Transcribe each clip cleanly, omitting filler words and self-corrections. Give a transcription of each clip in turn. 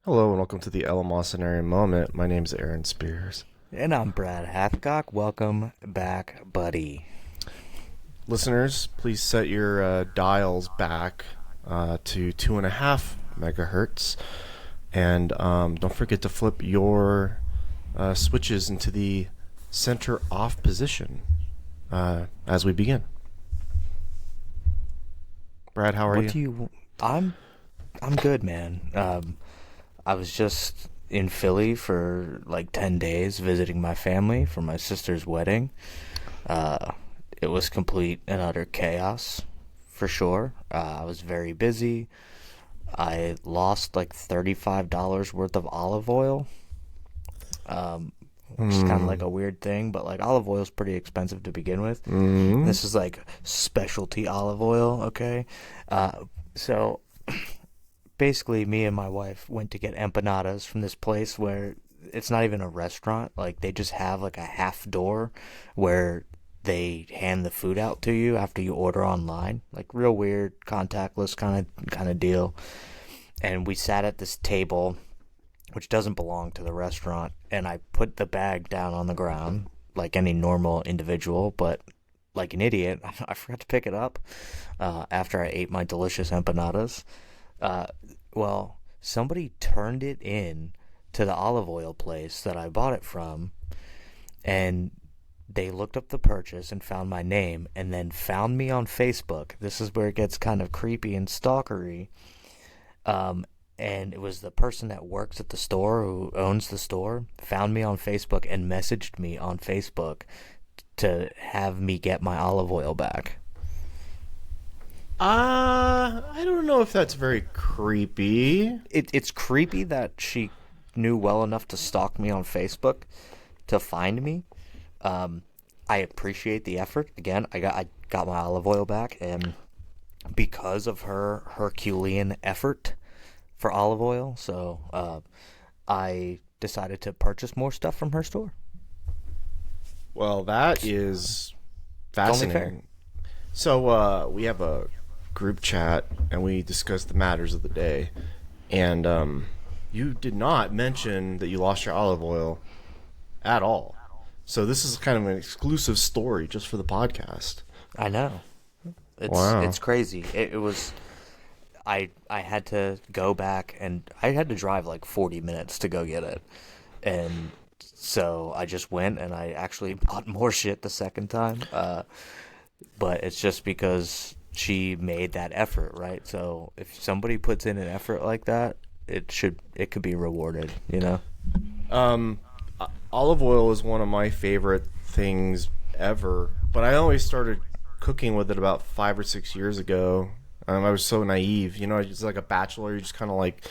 Hello and welcome to the El Mocenarian Moment. My name is Aaron Spears. And I'm Brad Hathcock. Welcome back, buddy. Listeners, please set your dials back to 2.5 megahertz, and don't forget to flip your switches into the center off position as we begin. Brad, how are What you? do you? I'm good, man. I was just in Philly for like 10 days visiting my family for my sister's wedding. Uh, it was complete and utter chaos, for sure. I was very busy. I lost like $35 worth of olive oil. Which is kind of like Mm. a weird thing, but like olive oil is pretty expensive to begin with. Mm. This is like specialty olive oil, okay? So basically, me and my wife went to get empanadas from this place where it's not even a restaurant. Like they just have like a half door where they hand the food out to you after you order online. Like real weird, contactless kind of deal. And we sat at this table which doesn't belong to the restaurant, and I put the bag down on the ground like any normal individual, but like an idiot, I forgot to pick it up after I ate my delicious empanadas. Uh, well, somebody turned it in to the olive oil place that I bought it from, and they looked up the purchase and found my name, and then found me on Facebook. This is where it gets kind of creepy and stalkery. Um, and it was the person that works at the store who owns the store found me on Facebook and messaged me on Facebook to have me get my olive oil back. I don't know if that's very creepy. It's creepy that she knew well enough to stalk me on Facebook to find me. Um, I appreciate the effort. Again, I got my olive oil back, and because of her Herculean effort for olive oil, so I decided to purchase more stuff from her store. Well, that is It's only fair. fascinating. So we have a group chat and we discuss the matters of the day. And you did not mention that you lost your olive oil at all. So this is kind of an exclusive story just for the podcast. I know. It's Wow. crazy. It was I had to go back and I had to drive like 40 minutes to go get it. And so I just went and I actually bought more shit the second time. But it's just because she made that effort, right? So if somebody puts in an effort like that, it could be rewarded, you know? Um, Olive oil is one of my favorite things ever, but I only started cooking with it about 5 or 6 years ago. I was so naive, just like a bachelor. You just kind of like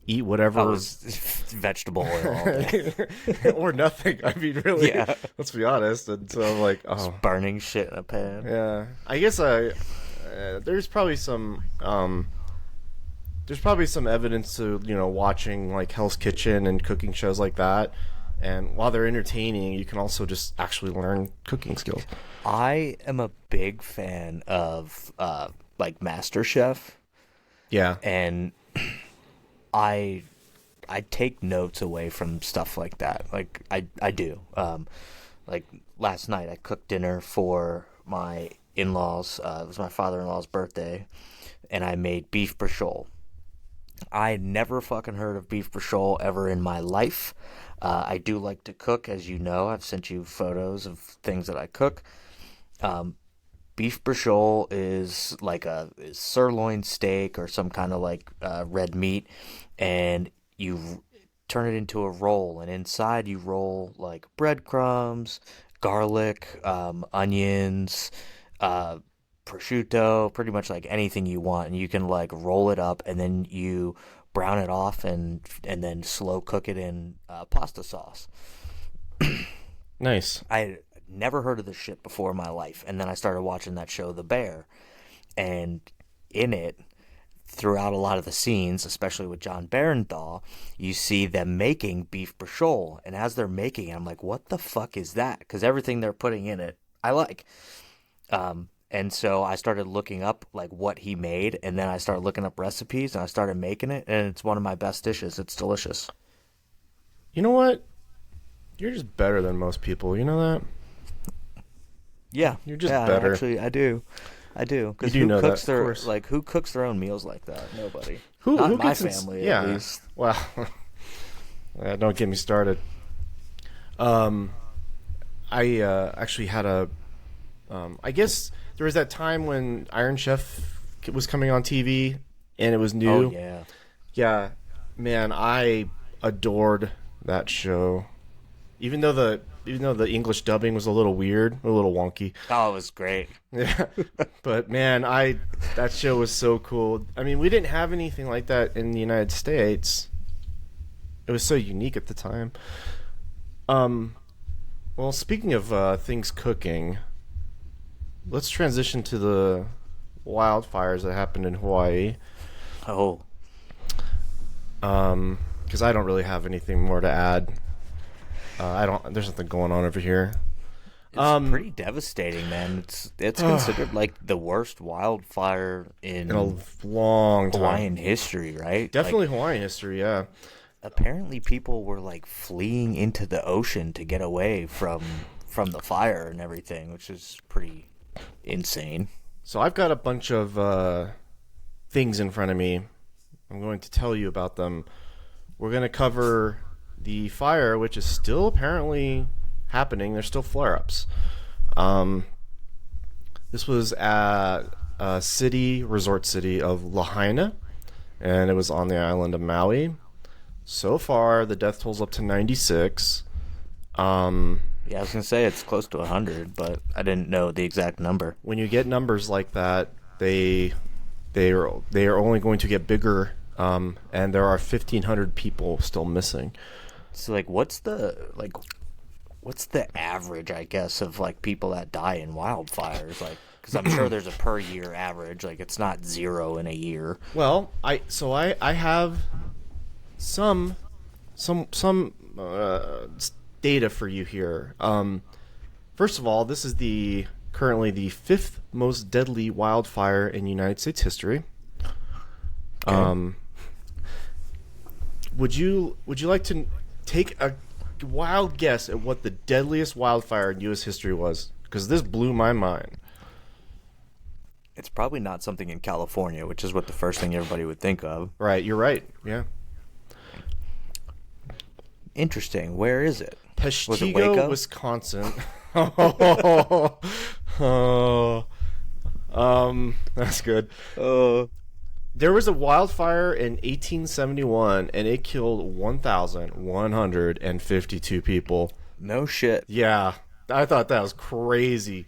eat I whatever was vegetable oil all day. or nothing. I mean, really, Yeah. let's be honest. And so I'm like, oh, Just burning shit in a pan. yeah. I guess there's probably some evidence to watching like Hell's Kitchen and cooking shows like that. And while they're entertaining, you can also just actually learn cooking skills. I am a big fan of like MasterChef, Yeah. and I I take notes away from stuff like that. Like I do. Like last night I cooked dinner for my in-laws. It was my father-in-law's birthday, and I made beef bruschetta. I never fucking heard of beef bruschetta ever in my life. I do like to cook, as you know. I've sent you photos of things that I cook. Um, Beef bruschetta is like a sirloin steak or some kind of like red meat, and you turn it into a roll, and inside you roll like breadcrumbs, garlic, onions, uh, prosciutto, pretty much like anything you want, and you can like roll it up, and then you brown it off and then slow cook it in pasta sauce. Nice. I had never heard of this shit before in my life, and then I started watching that show, The Bear, and in it, throughout a lot of the scenes, especially with John Barenthal, you see them making beef bruschetta, and as they're making it, I'm like, what the fuck is that? Because everything they're putting in it, I like. And so I started looking up like what he made, and then I started looking up recipes, and I started making it, and it's one of my best dishes. It's delicious. You know what? You're just better than most people. You know that? Yeah, You're just yeah, better. actually, I do. I do. You Because do know that, of course. who cooks their own meals like that? Nobody. Not Who in my gets in? family, at Yeah. least. Well, don't get me started. Um, I actually had a. I guess there was that time when Iron Chef was coming on TV, and it was Oh new. yeah. Yeah, man, I adored that show. Even though the English dubbing was a little weird, a little wonky. Oh, it was great. Yeah, but man, I that show was so cool. I mean, we didn't have anything like that in the United States. It was so unique at the time. Um, well, speaking of things cooking, let's transition to the wildfires that happened in Hawaii. Oh, Because I don't really have anything more to add. I don't. There's nothing going on over here. it's pretty devastating, man. It's considered like the worst wildfire In in a long time. Hawaiian history, right? Definitely Like, Hawaiian history. Yeah. apparently people were like fleeing into the ocean to get away from the fire and everything, which is pretty insane. So I've got a bunch of things in front of me. I'm going to tell you about them. We're going to cover the fire, which is still apparently happening. There's still flare-ups. Um, this was at a resort city of Lahaina, and it was on the island of Maui. So far, the death toll's up to 96. Yeah, I was gonna say it's close to 100, but I didn't know the exact number. When you get numbers like that, they are only going to get bigger, and there are 1,500 people still missing. So like, what's the average, I guess, of like people that die in wildfires? Like, because I'm sure there's a per year average. Like, it's not zero in a year. Well, I have some data for you here. First of all, this is the currently the fifth most deadly wildfire in United States history. Okay. Would you like to take a wild guess at what the deadliest wildfire in U.S. history was? Because this blew my mind. It's probably not something in California, which is what the first thing everybody would think of. Right, you're right. Yeah. Interesting. Where is it? Was it Peshtigo, Waco? Wisconsin. Oh, that's good. There was a wildfire in 1871, and it killed 1,152 people. No shit. Yeah, I thought that was crazy.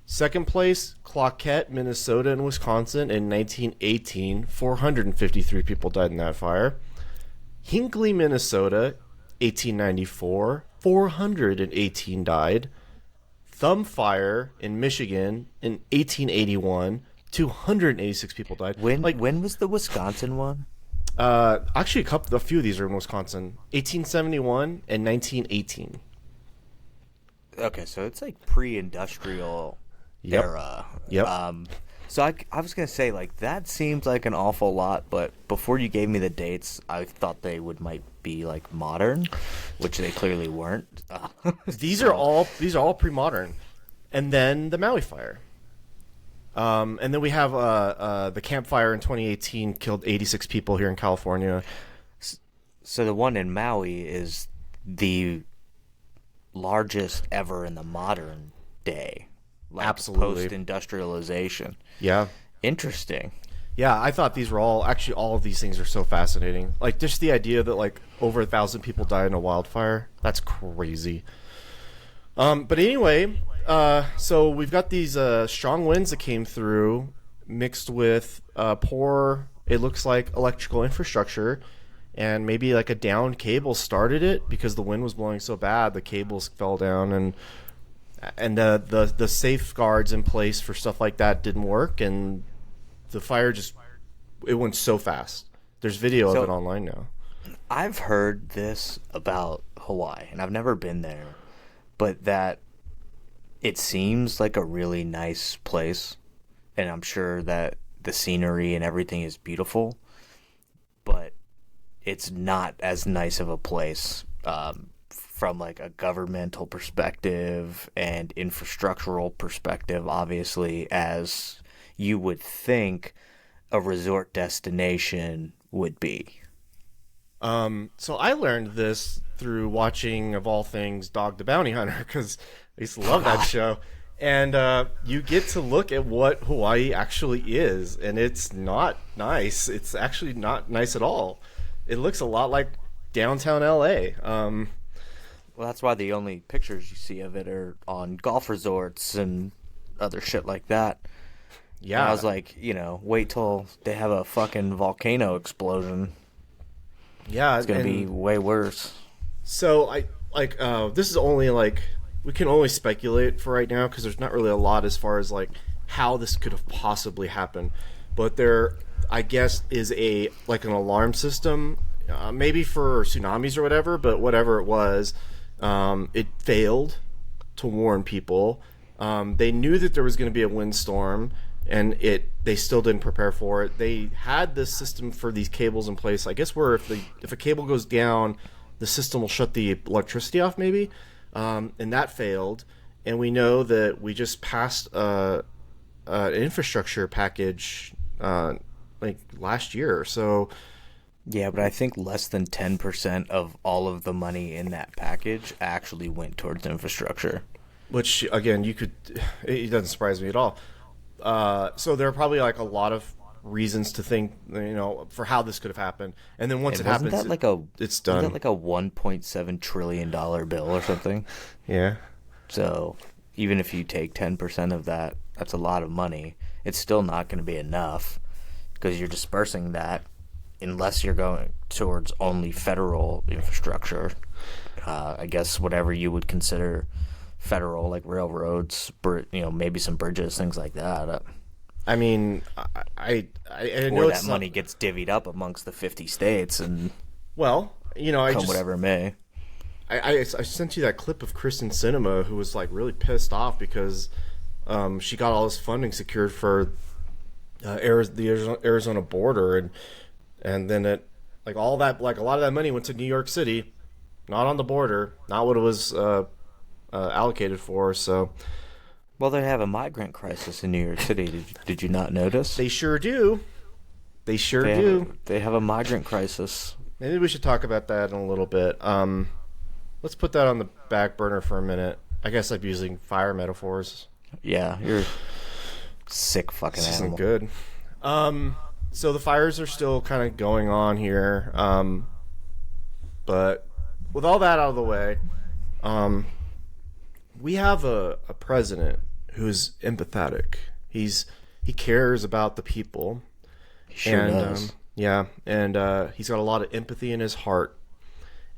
Second place, Claquette, Minnesota, and Wisconsin in 1918. 453 people died in that fire. Hinckley, Minnesota, 1894. 418 died. Thumb Fire in Michigan in 1881. 286 people died. When was the Wisconsin one? Actually, a few of these are in Wisconsin. 1871 and 1918. Okay, so it's like pre-industrial Yep. era. Yep. So I was gonna say like that seems like an awful lot, but before you gave me the dates, I thought they might be like modern, which they clearly weren't. These are all pre-modern, and then the Maui fire. And then we have the Camp Fire in 2018 killed 86 people here in California. So the one in Maui is the largest ever in the modern day, like Absolutely. post-industrialization. Yeah. Interesting. Yeah, I thought these were all of these things are so fascinating. Like just the idea that like over 1,000 people died in a wildfire. That's crazy. But anyway, so we've got these strong winds that came through mixed with poor, it looks like, electrical infrastructure, and maybe like a downed cable started it because the wind was blowing so bad the cables fell down, and the safeguards in place for stuff like that didn't work, and the fire it went so fast. There's video of it online now. I've heard this about Hawaii, and I've never been there, but that It seems like a really nice place, and I'm sure that the scenery and everything is beautiful, but it's not as nice of a place from like a governmental perspective and infrastructural perspective, obviously, as you would think a resort destination would be. So I learned this through watching, of all things, Dog the Bounty Hunter, because I used to love that show. And you get to look at what Hawaii actually is, and it's not nice. It's actually not nice at all. It looks a lot like downtown LA. Well, that's why the only pictures you see of it are on golf resorts and other shit like that. And I Yeah, was like, wait till they have a fucking volcano explosion. yeah, It's gonna be and way worse. so I like this is only like we can only speculate for right now because there's not really a lot as far as like how this could have possibly happened. But there, I guess, is a like an alarm system, maybe for tsunamis or whatever. But whatever it was, it failed to warn people. They knew that there was going to be a windstorm, and they still didn't prepare for it. They had this system for these cables in place. I guess where if a cable goes down, the system will shut the electricity off, maybe, and that failed. And we know that we just passed an infrastructure package like last year. So Yeah, but I think less than 10% of all of the money in that package actually went towards infrastructure. which again, it doesn't surprise me at all. So there are probably like a lot of reasons to think, for how this could have happened. And then once And it happens, it's wasn't that done. like a $1.7 trillion bill or something? Yeah. So even if you take 10% of that, that's a lot of money. It's still not going to be enough because you're dispersing that unless you're going towards only federal infrastructure. I guess whatever you would consider federal, like railroads, maybe some bridges, things like that. I mean, I Or know that it's money not, gets divvied up amongst the 50 states and well, I come just whatever may. I sent you that clip of Kristen Cinema who was like really pissed off because she got all this funding secured for the Arizona border, and then it like all that like a lot of that money went to New York City, not on the border, not what it was allocated for. So Well, they have a migrant crisis in New York City. Did you not notice? they sure do. They sure They have do. they have a migrant crisis. Maybe we should talk about that in a little bit. Let's put that on the back burner for a minute. I guess I'm using fire metaphors. Yeah, you're a sick fucking This isn't animal. good. So the fires are still kind of going on here. But with all that out of the way, we have a president who's empathetic. He cares about the people. He sure And does. yeah, and he's got a lot of empathy in his heart.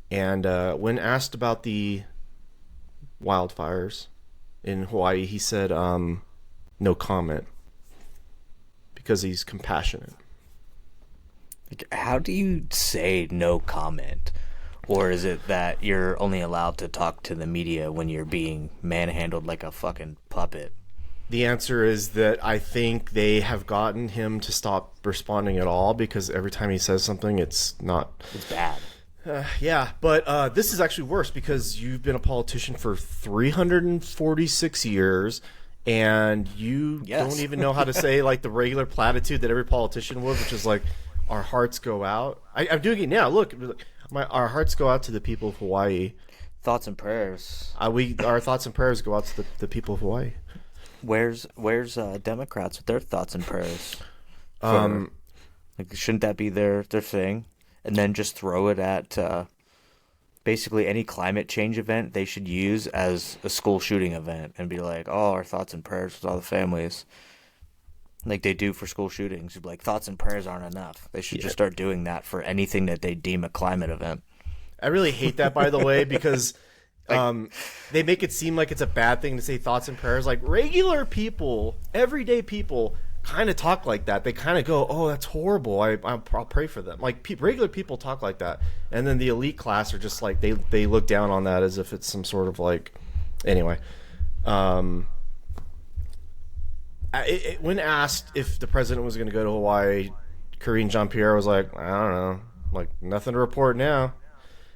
And when asked about the wildfires in Hawaii, he said no comment because he's compassionate. Like, how do you say no comment? Or is it that you're only allowed to talk to the media when you're being manhandled like a fucking puppet? The answer is that I think they have gotten him to stop responding at all because every time he says something, it's not. It's bad. Yeah, but this is actually worse because you've been a politician for 346 years and you Yes. don't even know how to say like the regular platitude that every politician would, which is like, our hearts go out. I'm doing it now. Look, our hearts go out to the people of Hawaii. Thoughts and prayers. Our thoughts and prayers go out to the people of Hawaii. Where's Democrats with their thoughts and prayers? Um, Like, shouldn't that be their thing? And then just throw it at basically any climate change event they should use as a school shooting event and be like, oh, our thoughts and prayers with all the families. Like they do for school shootings. You'd be like, thoughts and prayers aren't enough. They should just start doing that for anything that they deem a climate event. I really hate that, by the way, because they make it seem like it's a bad thing to say thoughts and prayers. Like regular people, everyday people, kind of talk like that. They kind of go, "Oh, that's horrible. I'll pray for them." Like regular people talk like that, and then the elite class are just like they look down on that as if it's some sort of like. Anyway, Um, when asked if the president was going to go to Hawaii, Karine Jean-Pierre was like, I don't know, like nothing to report now.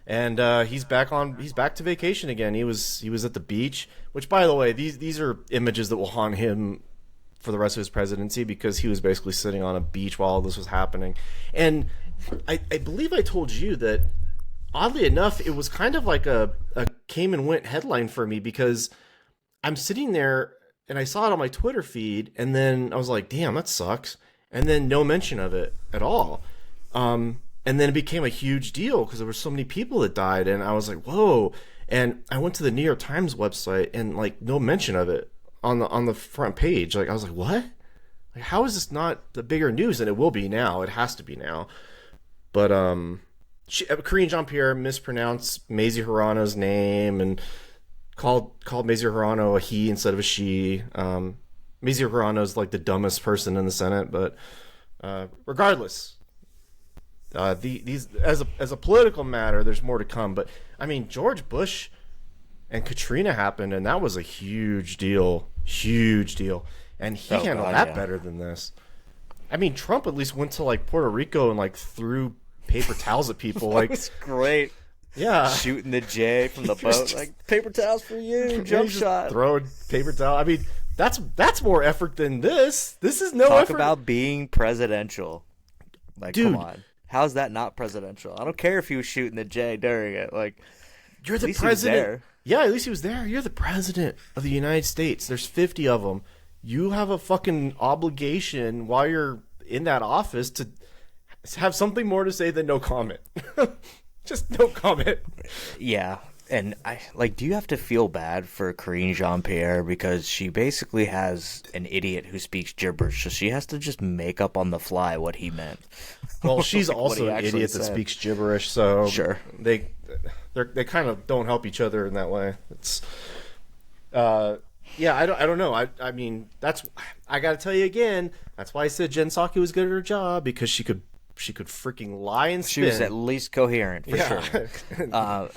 And he's back to vacation again. He was at the beach, which by the way, these are images that will haunt him for the rest of his presidency because he was basically sitting on a beach while all this was happening. And I believe I told you that oddly enough, it was kind of like a came and went headline for me because I'm sitting there and I saw it on my Twitter feed, and then I was like, damn, that sucks. And then no mention of it at all. And then it became a huge deal because there were so many people that died, and I was like, whoa. And I went to the New York Times website, and like no mention of it on the front page. Like I was like, what? Like, how is this not the bigger news? And it will be now. It has to be now. But Korean Jean-Pierre mispronounced Mazie Hirano's name and called Mazie Hirano a he instead of a she. Mazie Hirano's like the dumbest person in the Senate, but regardless, these as a political matter, there's more to come. But I mean, George Bush and Katrina happened, and that was a huge deal, and he handled that better than this. I mean, Trump at least went to like Puerto Rico and like threw paper towels at people. Like, It's great. Yeah, Shooting the J from the boat, like paper towels for you, jump shot. Throwing paper towel. I mean, that's more effort than this. This is no Talk effort. about being presidential. Like, Dude. come on. How's that not presidential? I don't care if he was shooting the J during it. Like, You're the least he was president. there. Yeah, at least he was there. You're the president of the United States. There's 50 of them. You have a fucking obligation while you're in that office to have something more to say than no comment. Just no comment. yeah. And do you have to feel bad for Karine Jean-Pierre because she basically has an idiot who speaks gibberish, so she has to just make up on the fly what he meant. Well, she's Like, also what an he idiot actually that said. speaks gibberish, so Sure. they kind of don't help each other in that way. It's yeah, I don't know. I mean, I got to tell you again, that's why I said Jen Psaki was good at her job because she could freaking lie and spin. She was at least coherent, for Yeah. sure.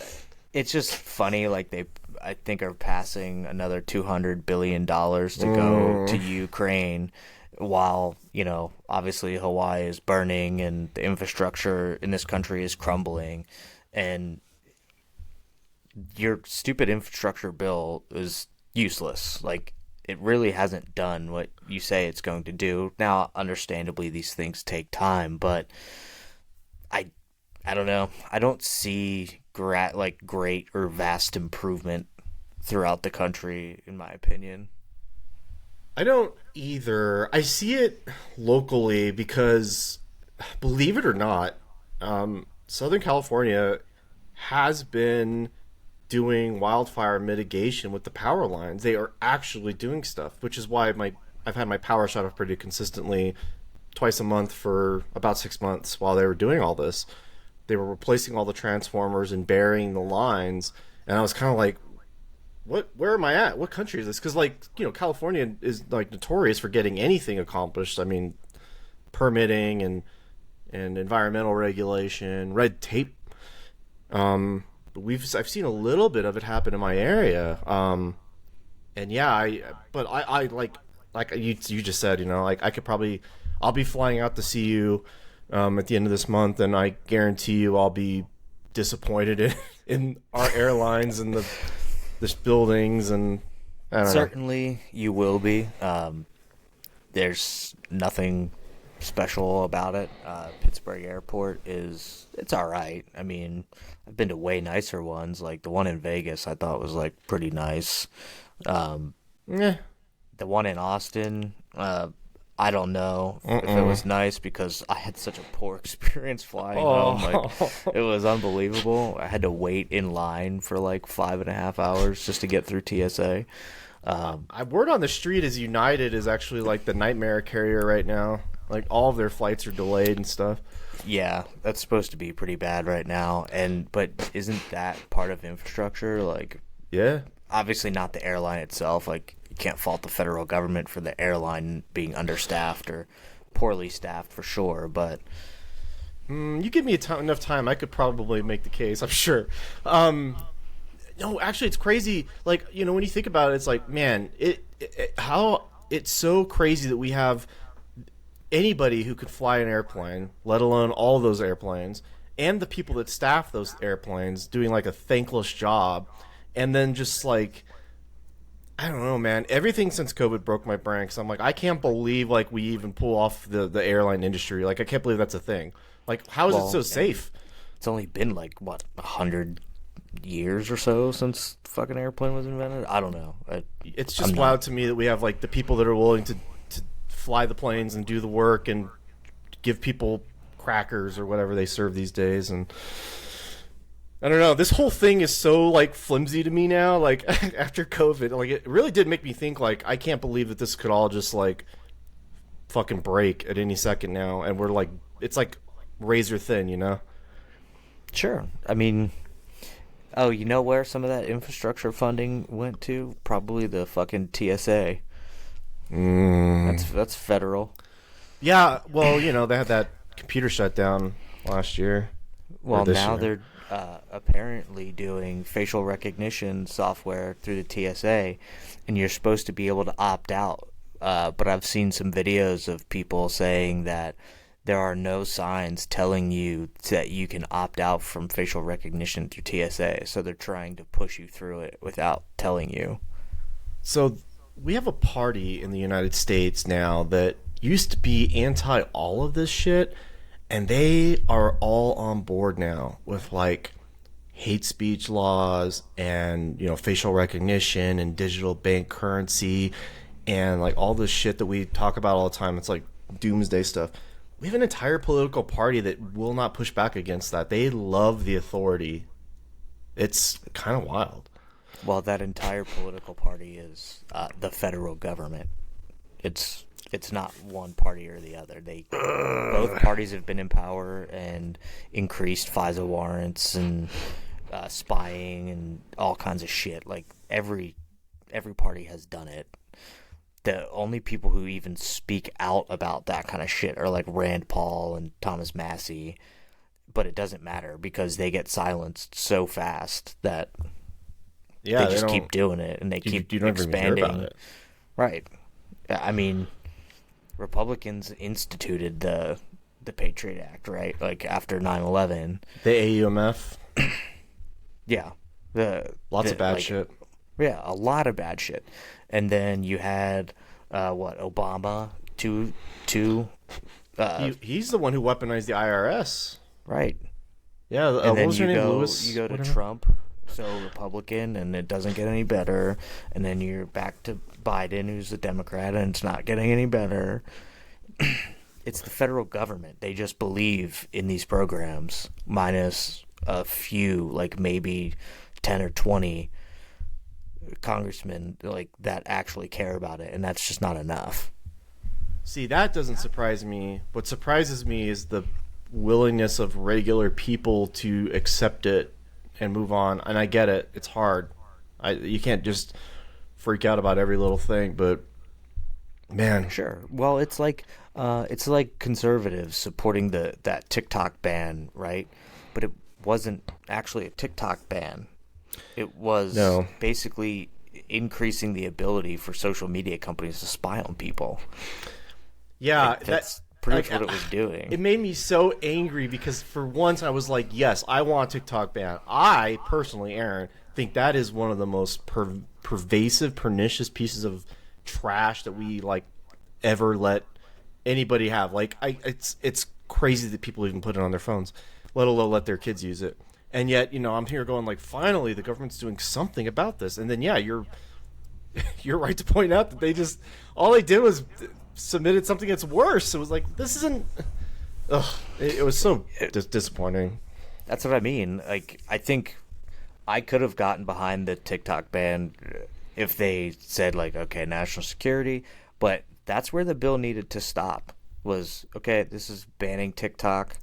It's just funny, like they, I think, are passing another $200 billion to go to Ukraine while, obviously Hawaii is burning and the infrastructure in this country is crumbling. And your stupid infrastructure bill is useless. Like, it really hasn't done what you say it's going to do. Now, understandably, these things take time, but I don't know. I don't see great or vast improvement throughout the country, in my opinion. I don't either. I see it locally because, believe it or not, Southern California has been doing wildfire mitigation with the power lines. They are actually doing stuff, which is why I've had my power shut off pretty consistently twice a month for about 6 months while they were doing all this. They were replacing all the transformers and burying the lines, and I was kind of like, where am I at? What country is this? Because California is like notorious for getting anything accomplished. I mean, permitting and environmental regulation, red tape. But I've seen a little bit of it happen in my area. And yeah, I like you just said, I could probably, I'll be flying out to see you at the end of this month, and I guarantee you I'll be disappointed in our airlines and the buildings, and I don't know. Certainly you will be. There's nothing special about it. Pittsburgh Airport it's all right. I mean, I've been to way nicer ones. Like the one in Vegas I thought was like pretty nice. Yeah. The one in Austin, I don't know if it was nice because I had such a poor experience flying home. Like, it was unbelievable. I had to wait in line for like 5.5 hours just to get through TSA. Word on the street is United is actually like the nightmare carrier right now. Like all of their flights are delayed and stuff. Yeah, that's supposed to be pretty bad right now. But isn't that part of infrastructure? Like, Yeah. obviously not the airline itself. Like, you can't fault the federal government for the airline being understaffed or poorly staffed for sure. But You give me enough time, I could probably make the case, I'm sure. No, actually, it's crazy. Like, when you think about it, it's like, man, how it's so crazy that we have anybody who could fly an airplane, let alone all those airplanes, and the people that staff those airplanes doing like a thankless job, and then just like, I don't know, man. Everything since COVID broke my brain. Cause I'm like, I can't believe like we even pull off the airline industry. Like, I can't believe that's a thing. Like, how is it so Well, and safe? it's only been like what 100 years or so since the fucking airplane was invented. I don't know. It's I'm just not wild to me that we have like the people that are willing to fly the planes and do the work and give people crackers or whatever they serve these days. And I don't know, this whole thing is so like flimsy to me now, like after COVID. Like, it really did make me think, like, I can't believe that this could all just like fucking break at any second now, and we're like, it's like razor thin. sure. I mean, oh, you know where some of that infrastructure funding went to? Probably the fucking TSA. Mm. That's federal. Yeah, well, they had that computer shutdown last year or Well, this now year. they're apparently doing facial recognition software through the TSA, and you're supposed to be able to opt out. But I've seen some videos of people saying that there are no signs telling you that you can opt out from facial recognition through TSA. So they're trying to push you through it without telling you. So we have a party in the United States now that used to be anti all of this shit, and they are all on board now with like hate speech laws and facial recognition and digital bank currency and like all this shit that we talk about all the time. It's like doomsday stuff. We have an entire political party that will not push back against that. They love the authority. It's kind of wild. Well, that entire political party is the federal government. It's not one party or the other. They both parties have been in power and increased FISA warrants and spying and all kinds of shit. Like every party has done it. The only people who even speak out about that kind of shit are like Rand Paul and Thomas Massey, but it doesn't matter because they get silenced so fast that Yeah, they they just don't. keep doing it and they You, keep you don't even hear about expanding. it. Right. I mean, Republicans instituted the Patriot Act, right? Like after 9/11. The AUMF, Yeah. The lots of bad like shit. yeah, a lot of bad shit. And then you had Obama two He's the one who weaponized the IRS. right. Yeah, And what then was her name? Lewis? you go to Whatever. Trump, so Republican, and it doesn't get any better. And then you're back to Biden, who's a Democrat, and it's not getting any better. It's the federal government. They just believe in these programs, minus a few, like maybe 10 or 20 congressmen like that actually care about it, and that's just not enough. See, that doesn't surprise me. What surprises me is the willingness of regular people to accept it and move on. And I get it; it's hard. You can't just freak out about every little thing, but man, Sure. Well, it's like conservatives supporting that TikTok ban, right? But it wasn't actually a TikTok ban. It was no. basically increasing the ability for social media companies to spy on people. Yeah, Like that's pretty much like, what it was doing. it made me so angry because for once I was like, yes, I want TikTok ban. I personally, Aaron, think that is one of the most pervasive, pernicious pieces of trash that we like ever let anybody have. Like, it's crazy that people even put it on their phones, let alone let their kids use it. And yet, I'm here going like, finally, the government's doing something about this. And then, yeah, you're right to point out that they just all they did was submitted something that's worse. It was like, this isn't. Ugh, it was so disappointing. That's what I mean. Like, I think I could have gotten behind the TikTok ban if they said like, okay, national security, but that's where the bill needed to stop. Was okay. This is banning TikTok.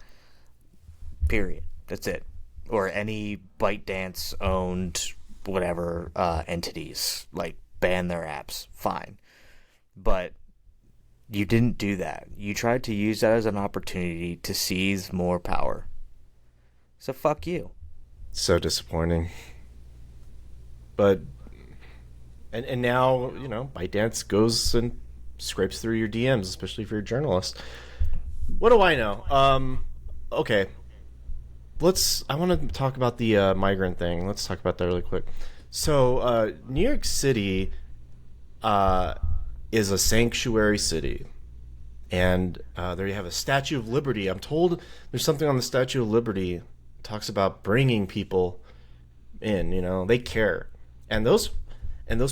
Period. That's it. Or any ByteDance owned whatever entities, like ban their apps. Fine, but you didn't do that. You tried to use that as an opportunity to seize more power. So fuck you. So disappointing. But and now ByteDance goes and scrapes through your DMs, especially if you're a journalist. What do I know? Okay, I want to talk about the migrant thing. Let's talk about that really quick. So, New York City uh, is a sanctuary city, and there you have a Statue of Liberty. I'm told there's something on the Statue of Liberty that talks about bringing people in. They care, and those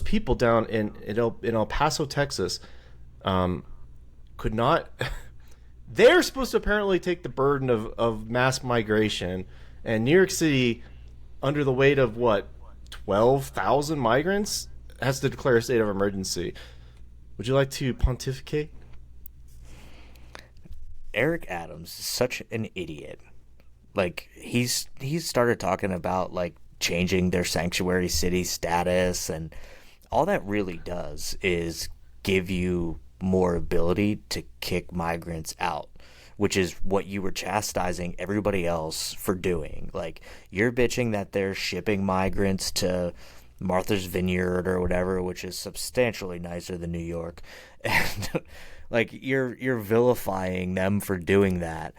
people down in El Paso, Texas, could not. They're supposed to apparently take the burden of mass migration, and New York City, under the weight of what, 12,000 migrants, has to declare a state of emergency. Would you like to pontificate? Eric Adams is such an idiot. Like he's started talking about like changing their sanctuary city status, and all that really does is give you more ability to kick migrants out, which is what you were chastising everybody else for doing. Like, you're bitching that they're shipping migrants to Martha's Vineyard or whatever, which is substantially nicer than New York. And like you're vilifying them for doing that.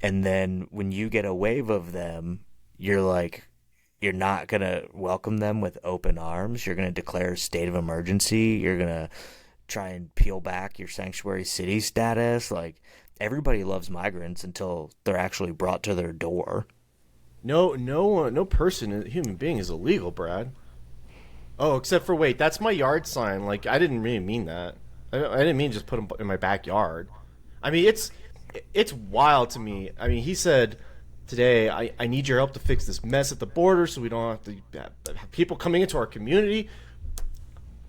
And then when you get a wave of them, you're like, you're not going to welcome them with open arms. You're going to declare a state of emergency. You're going to try and peel back your sanctuary city status. Like, everybody loves migrants until they're actually brought to their door. No person, human being, is illegal, Brad. Oh, except for, wait, that's my yard sign. Like, I didn't really mean that. I didn't mean just put them in my backyard. I mean, it's wild to me. I mean, he said today, I need your help to fix this mess at the border so we don't have to have people coming into our community.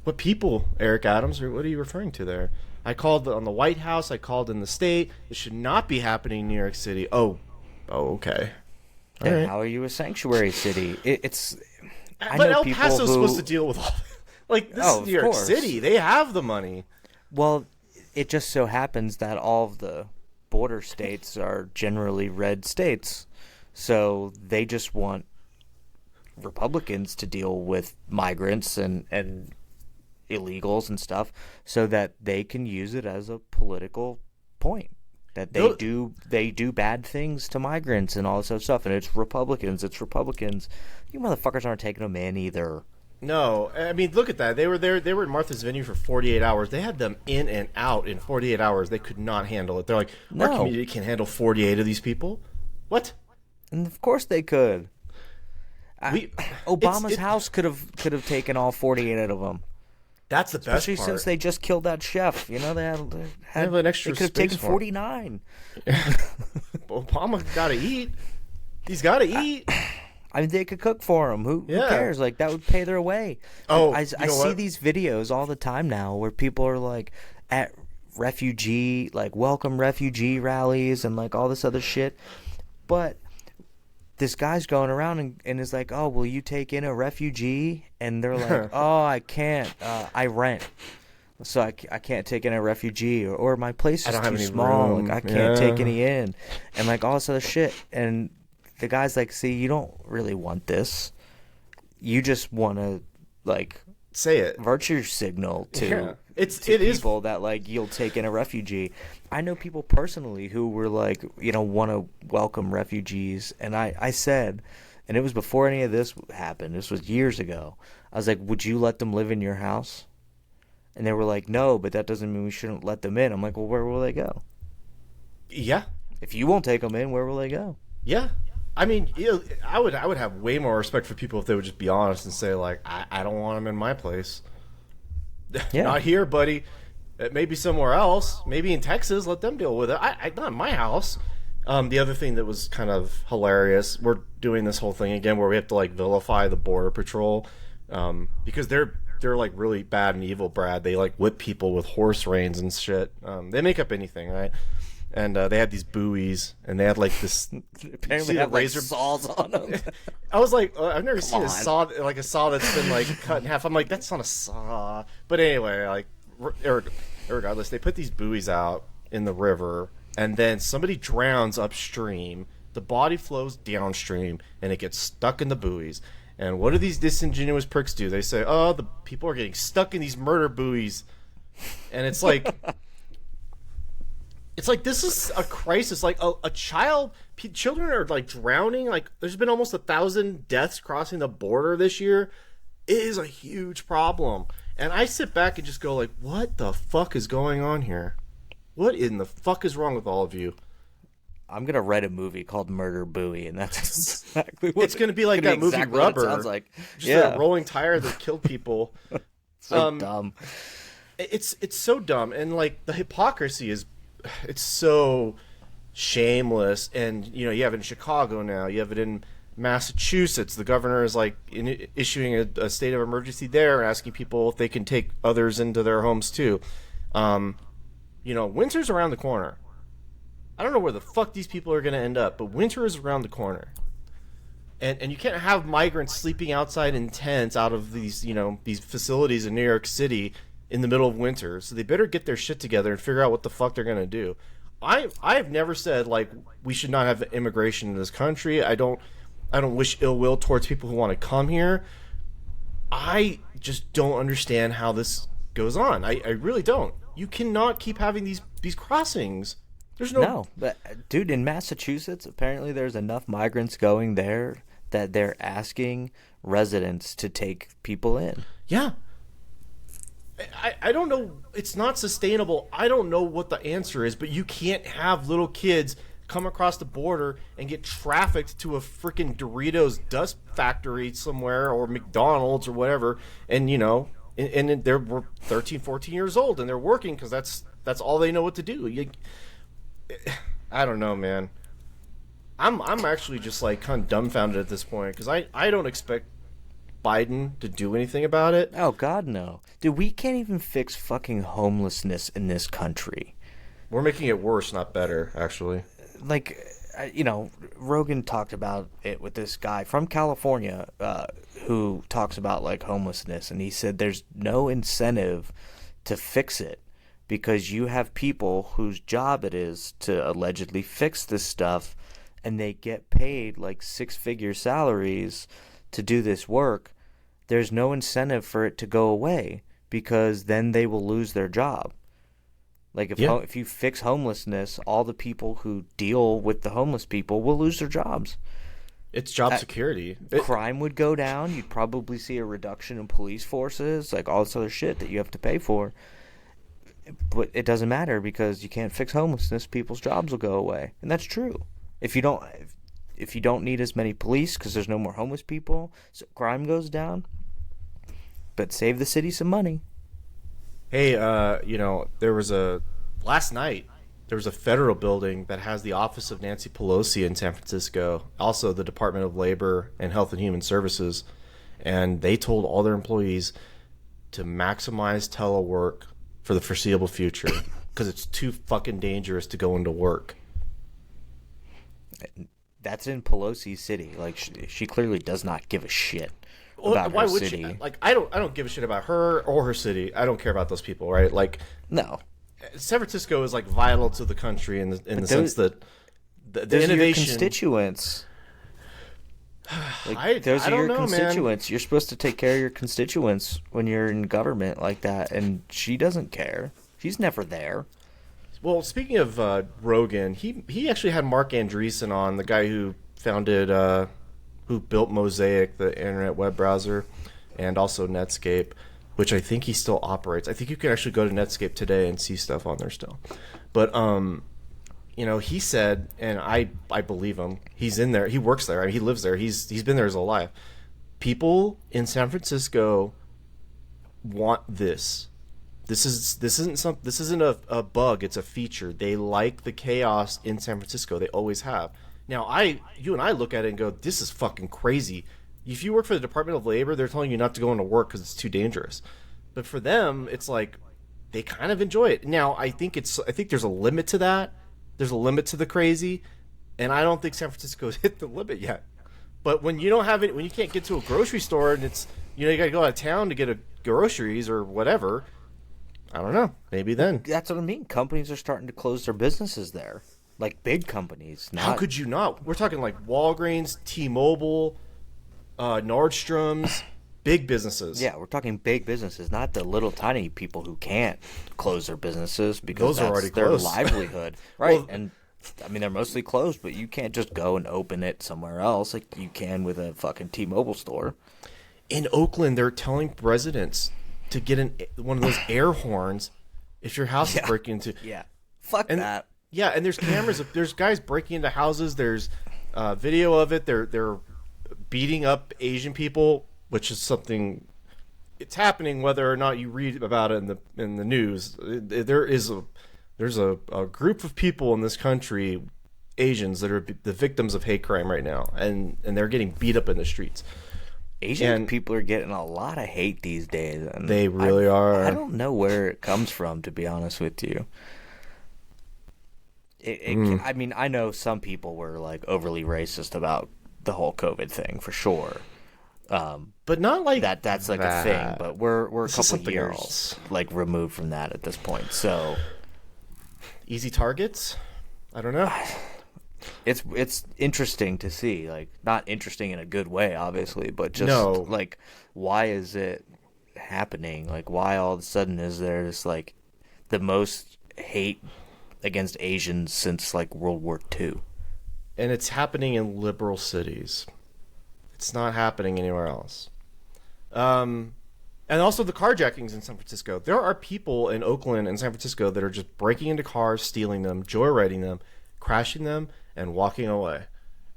What people, Eric Adams, or what are you referring to there? I called on the White House. I called in the state. It should not be happening in New York City. Oh, okay. Then right. How are you a sanctuary city? It's. But El Paso's supposed to deal with all. Like, this is New York City. They have the money. Well, it just so happens that all of the border states are generally red states, so they just want Republicans to deal with migrants and illegals and stuff, so that they can use it as a political point. That they do bad things to migrants and all this other stuff, and it's Republicans. You motherfuckers aren't taking them in either. No, I mean, look at that. They were there. They were in Martha's Vineyard for 48 hours. They had them in and out in 48 hours. They could not handle it. They're like, our community can't handle 48 of these people. What? And of course they could. Obama's house could have taken all 48 of them. That's the best part. Especially since they just killed that chef. They have an extra. They could have taken 49. Obama got to eat. He's got to eat. I mean, they could cook for him. Who cares? Like, that would pay their way. Oh, I see these videos all the time now where people are like at welcome refugee rallies and like all this other shit. But this guy's going around and is like, oh, will you take in a refugee? And they're like, oh, I can't. I rent. So I can't take in a refugee. Or my place is too small. Like, I can't take any in. And like all this other shit. And the guy's like, see, you don't really want this. You just want to, like, say it. Virtue signal to people is that, like, you'll take in a refugee. I know people personally who were like, want to welcome refugees. And I said, and it was before any of this happened. This was years ago. I was like, would you let them live in your house? And they were like, no, but that doesn't mean we shouldn't let them in. I'm like, well, where will they go? Yeah. If you won't take them in, where will they go? Yeah. I mean, I would have way more respect for people if they would just be honest and say, like, I don't want them in my place. Yeah. Not here, buddy. Maybe somewhere else. Maybe in Texas. Let them deal with it. Not in my house. The other thing that was kind of hilarious, we're doing this whole thing again where we have to, like, vilify the Border Patrol because they're like really bad and evil, Brad. They like whip people with horse reins and shit. They make up anything, right? And they had these buoys, and they had like this. Apparently, they had razor saws on them. I was like, I've never seen a saw that's been like cut in half. I'm like, that's not a saw. But anyway, like, regardless, they put these buoys out in the river, and then somebody drowns upstream. The body flows downstream, and it gets stuck in the buoys. And what do these disingenuous pricks do? They say, "Oh, the people are getting stuck in these murder buoys," and it's like this is a crisis. Like children are like drowning. Like there's been almost 1,000 deaths crossing the border this year. It is a huge problem, and I sit back and just go like, "What the fuck is going on here? What in the fuck is wrong with all of you?" I'm gonna write a movie called Murder Buoy, and that's exactly what It's gonna be like that movie exactly Rubber. What it sounds like. Just a rolling tire that killed people. So dumb. It's so dumb, and like the hypocrisy is, it's so shameless. And you have it in Chicago now. You have it in Massachusetts. The governor is like issuing a state of emergency there, and asking people if they can take others into their homes too. Winter's around the corner. I don't know where the fuck these people are going to end up, but winter is around the corner. And you can't have migrants sleeping outside in tents out of these facilities in New York City in the middle of winter. So they better get their shit together and figure out what the fuck they're going to do. I've never said like we should not have immigration in this country. I don't wish ill will towards people who want to come here. I just don't understand how this goes on. I really don't. You cannot keep having these crossings. There's No, but dude, in Massachusetts, apparently there's enough migrants going there that they're asking residents to take people in. Yeah. I don't know. It's not sustainable. I don't know what the answer is, but you can't have little kids come across the border and get trafficked to a freaking Doritos dust factory somewhere or McDonald's or whatever. And, and they're 13, 14 years old and they're working because that's all they know what to do. I don't know, man. I'm actually just like kind of dumbfounded at this point because I don't expect Biden to do anything about it. Oh God, no, dude. We can't even fix fucking homelessness in this country. We're making it worse, not better, actually. Like, Rogan talked about it with this guy from California who talks about like homelessness, and he said there's no incentive to fix it. Because you have people whose job it is to allegedly fix this stuff, and they get paid like 6-figure salaries to do this work. There's no incentive for it to go away because then they will lose their job. Like if you fix homelessness, all the people who deal with the homeless people will lose their jobs. It's job security. Crime would go down. You'd probably see a reduction in police forces, like all this other shit that you have to pay for. But it doesn't matter because you can't fix homelessness. People's jobs will go away, and that's true. If you don't need as many police because there's no more homeless people, so crime goes down. But save the city some money. Hey, last night there was a federal building that has the office of Nancy Pelosi in San Francisco, also the Department of Labor and Health and Human Services, and they told all their employees to maximize telework for the foreseeable future because it's too fucking dangerous to go into work. That's in Pelosi's city. Like she clearly does not give a shit about why her would city. she? Like I don't give a shit about her or her city. I don't care about those people, right? Like no. San Francisco is like vital to the country in the sense that the innovation. Are your constituents. Like, those are your constituents. Man. You're supposed to take care of your constituents when you're in government like that, and she doesn't care. She's never there. Well, speaking of Rogan, he actually had Mark Andreessen on, the guy who founded, who built Mosaic, the internet web browser, and also Netscape, which I think he still operates. I think you can actually go to Netscape today and see stuff on there still. But he said, and I believe him. He's in there. He works there. I mean, he lives there. He's been there his whole life. People in San Francisco want this. This isn't a bug. It's a feature. They like the chaos in San Francisco. They always have. Now, you and I look at it and go, this is fucking crazy. If you work for the Department of Labor, they're telling you not to go into work because it's too dangerous. But for them, it's like they kind of enjoy it. Now, I think there's a limit to that. There's a limit to the crazy, and I don't think San Francisco's hit the limit yet. But when you don't have it, when you can't get to a grocery store and it's you got to go out of town to get groceries or whatever, I don't know. Maybe then. That's what I mean. Companies are starting to close their businesses there, like big companies. How could you not? We're talking like Walgreens, T-Mobile, Nordstrom's, big businesses. Yeah, we're talking big businesses, not the little tiny people who can't close their businesses because Those are already that's their closed. livelihood, right? Well, And I mean, they're mostly closed, but you can't just go and open it somewhere else like you can with a fucking T-Mobile store. in Oakland, they're telling residents to get one of those air horns if your house is Yeah. breaking into. Yeah, fuck And that. yeah, and there's cameras. There's guys breaking into houses. There's video of it. They're beating up Asian people, which is something. It's happening whether or not you read about it in the news. There's a group of people in this country, Asians, that are the victims of hate crime right now, and they're getting beat up in the streets. Asian And people are getting a lot of hate these days. And they really are. I don't know where it comes from, to be honest with you. I mean, I know some people were like overly racist about the whole COVID thing for sure. But not like That's like that. a thing, but we're a This is couple something years else. like removed from that at this point. So Easy targets. I don't know. it's interesting to see, like not interesting in a good way, obviously, but just No. like why is it happening? Like why all of a sudden is there this like the most hate against Asians since like World War II? And it's happening in liberal cities. It's not happening anywhere else. And also the carjackings in San Francisco. There are people in Oakland and San Francisco that are just breaking into cars, stealing them, joyriding them, crashing them, and walking away.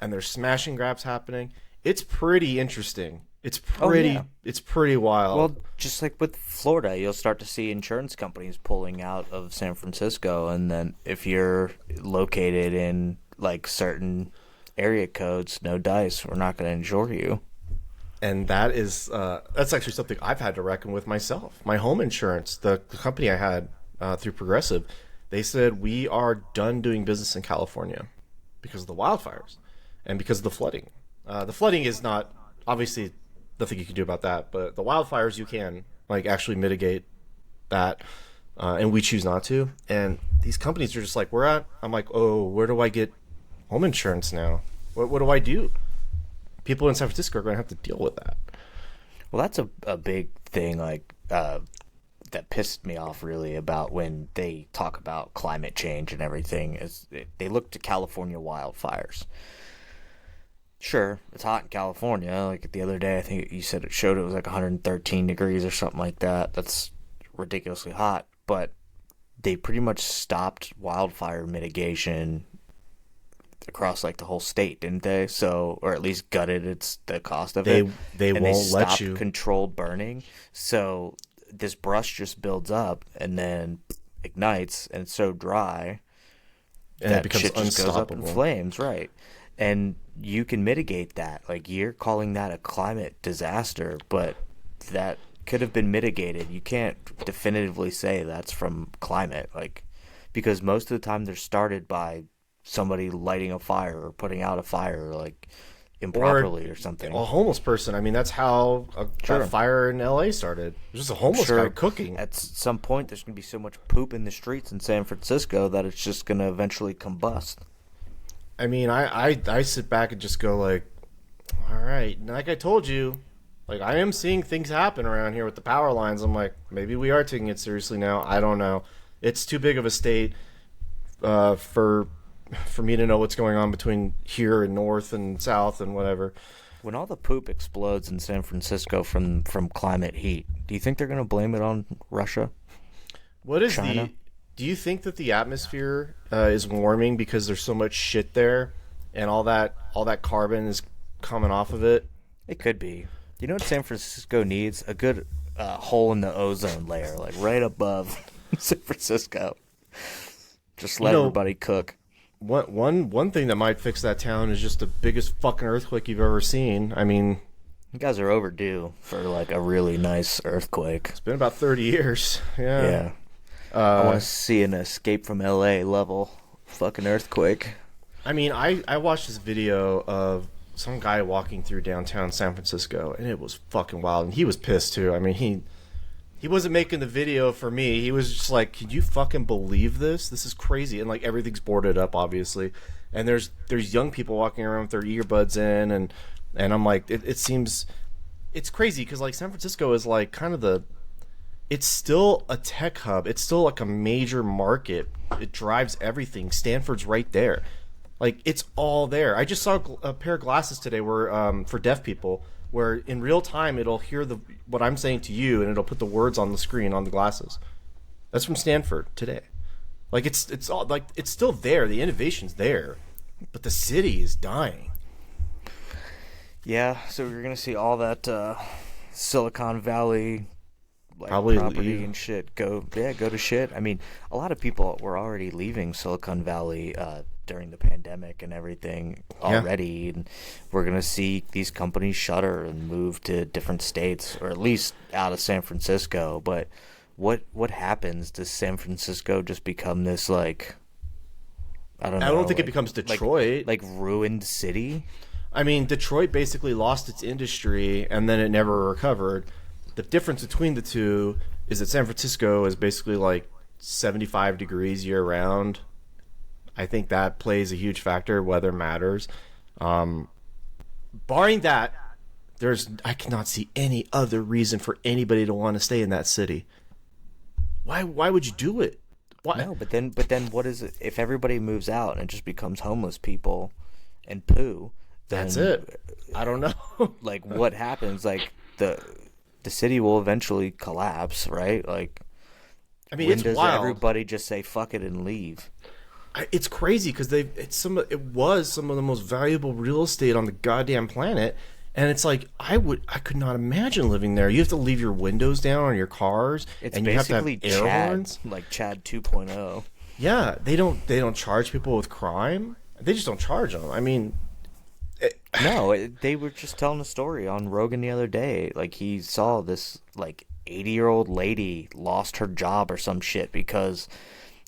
And there's smash and grabs happening. It's pretty interesting. It's pretty wild. Well, just like with Florida, you'll start to see insurance companies pulling out of San Francisco, and then if you're located in like certain area codes, no dice, we're not going to insure you. And that's actually something I've had to reckon with myself. My home insurance, the company I had through Progressive, they said we are done doing business in California because of the wildfires and because of the flooding. The flooding is not obviously nothing you can do about that, but the wildfires you can like actually mitigate that, and we choose not to. And these companies are just like, I'm like, oh, where do I get home insurance now? What do I do? People in San Francisco are going to have to deal with that. Well, that's a big thing, like that pissed me off really about when they talk about climate change and everything. Is they look to California wildfires. Sure, it's hot in California. Like the other day, I think you said it showed it was like 113 degrees or something like that. That's ridiculously hot. But they pretty much stopped wildfire mitigation across like the whole state, didn't they? So, or at least gutted the cost of it. They and won't they let stopped you. controlled burning. So this brush just builds up and then ignites, and it's so dry And that it becomes shit just goes up in unstoppable. flames, right? And you can mitigate that. Like you're calling that a climate disaster, but that could have been mitigated. You can't definitively say that's from climate, like because most of the time they're started by somebody lighting a fire or putting out a fire like improperly or something. A homeless person. I mean, that's how Sure. that fire in LA started. It was just a homeless Sure, guy cooking. at some point there's going to be so much poop in the streets in San Francisco that it's just going to eventually combust. I mean, I sit back and just go like, all right. And like I told you, like I am seeing things happen around here with the power lines. I'm like, maybe we are taking it seriously now. I don't know. It's too big of a state for me to know what's going on between here and north and south and whatever. When all the poop explodes in San Francisco from climate heat, do you think they're going to blame it on Russia? What is China? do you think that the atmosphere is warming because there's so much shit there and all that carbon is coming off of it? It could be. You know what San Francisco needs? A good hole in the ozone layer, like right above San Francisco. Just let everybody cook. One thing that might fix that town is just the biggest fucking earthquake you've ever seen. I mean, You guys are overdue for like a really nice earthquake. it's been about 30 years. Yeah. Yeah. I want to see an Escape from LA level fucking earthquake. I mean, I watched this video of some guy walking through downtown San Francisco, and it was fucking wild. And he was pissed too. I mean, he wasn't making the video for me. He was just like, "Can you fucking believe this? This is crazy." And like everything's boarded up, obviously, and there's young people walking around with their earbuds in, and I'm like, it seems it's crazy because like San Francisco is like kind of it's still a tech hub. It's still like a major market. It drives everything. Stanford's right there. Like it's all there. I just saw a pair of glasses today where for deaf people where in real time it'll hear what I'm saying to you and it'll put the words on the screen on the glasses. That's from Stanford today. Like it's all like it's still there. The innovation's there, but the city is dying. Yeah, so we're gonna see all that Silicon Valley like Probably property leave. and shit go to shit. I mean, a lot of people were already leaving Silicon Valley during the pandemic and everything Yeah. already, and we're gonna see these companies shutter and move to different states or at least out of San Francisco. But what happens? Does San Francisco just become this like I don't I know, don't think it like becomes like Detroit. like ruined city? I mean, Detroit basically lost its industry and then it never recovered. The difference between the two is that San Francisco is basically like 75 degrees year round. I think that plays a huge factor. Weather matters. Um, Barring that, I cannot see any other reason for anybody to want to stay in that city. Why would you do it? Why? No, but then what is it if everybody moves out and it just becomes homeless people and poo? That's Then it. I don't know. like what happens? Like the city will eventually collapse, right? Like I mean, when it's does wild. everybody just say fuck it and leave? It's crazy because it was some of the most valuable real estate on the goddamn planet, and it's like I could not imagine living there. You have to leave your windows down on your cars, It's and you have to have basically air Chad, horns. like Chad 2.0. Yeah, they don't charge people with crime. They just don't charge them. I mean, No, they were just telling a story on Rogan the other day. Like he saw this like 80-year-old lady lost her job or some shit because